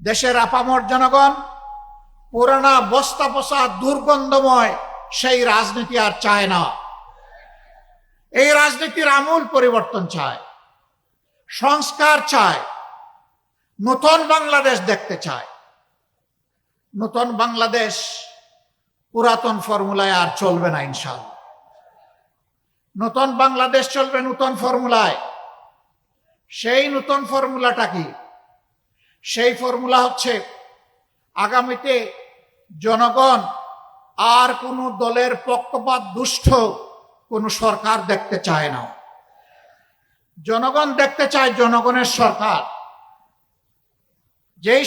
দেশের আপামর জনগণ পুরানা বস্তা পচা দুর্গন্ধময় সেই রাজনীতি আর চায় না। এই রাজনীতির আমূল পরিবর্তন চায়, সংস্কার চায়, নতুন বাংলাদেশ দেখতে চায়। নতুন বাংলাদেশ পুরাতন ফর্মুলায় আর চলবে না ইনশাআল্লাহ। নতুন বাংলাদেশ চলবে নতুন ফর্মুলায়। সেই নতুন ফর্মুলাটা কি? সেই ফর্মুলা হচ্ছে আগামীতে জনগণ আর কোনো দলের পক্ষপাত দুষ্ট কোনো সরকার দেখতে চায় না। জনগণ দেখতে চায় জনগণের সরকার, যেই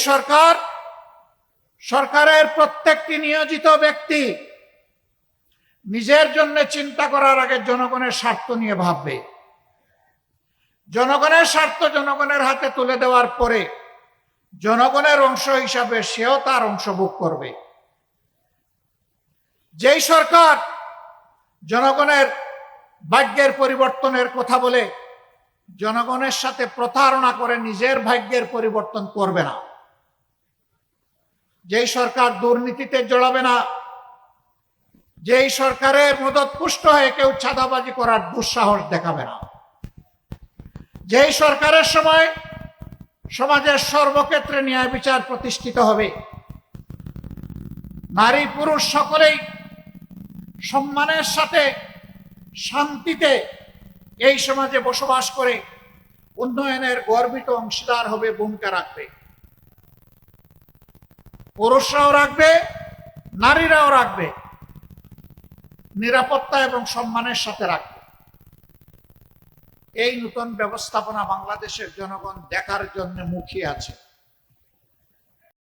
সরকারের প্রত্যেকটি নিয়োজিত ব্যক্তি নিজের জন্য চিন্তা করার আগে জনগণের স্বার্থ নিয়ে ভাববে। জনগণের স্বার্থ জনগণের হাতে তুলে দেওয়ার পরে জনগণের অংশ হিসাবে সেও তার অংশ ভোগ করবে। যেই সরকার জনগণের ভাগ্যের পরিবর্তনের কথা বলে জনগণের সাথে প্রতারণা করে নিজের ভাগ্যের পরিবর্তন করবে না, যেই সরকার দুর্নীতিতে জড়াবে না, যেই সরকারের মদতপুষ্ট হয়ে কেউ চাঁদাবাজি করার দুঃসাহস দেখাবে না, যেই সরকারের সময় সমাজের সর্বক্ষেত্রে ন্যায় বিচার প্রতিষ্ঠিত হবে, নারী পুরুষ সকলেই সম্মানের সাথে শান্তিতে এই সমাজে বসবাস করে উন্নয়নের গর্বিত অংশীদার হবে, ভূমিকা রাখবে। পুরুষরাও রাখবে, নারীরাও রাখবে, নিরাপত্তা এবং সম্মানের সাথে রাখবে। এই নতুন ব্যবস্থাপনা বাংলাদেশের জনগণ দেখার জন্য মুখিয়ে আছে।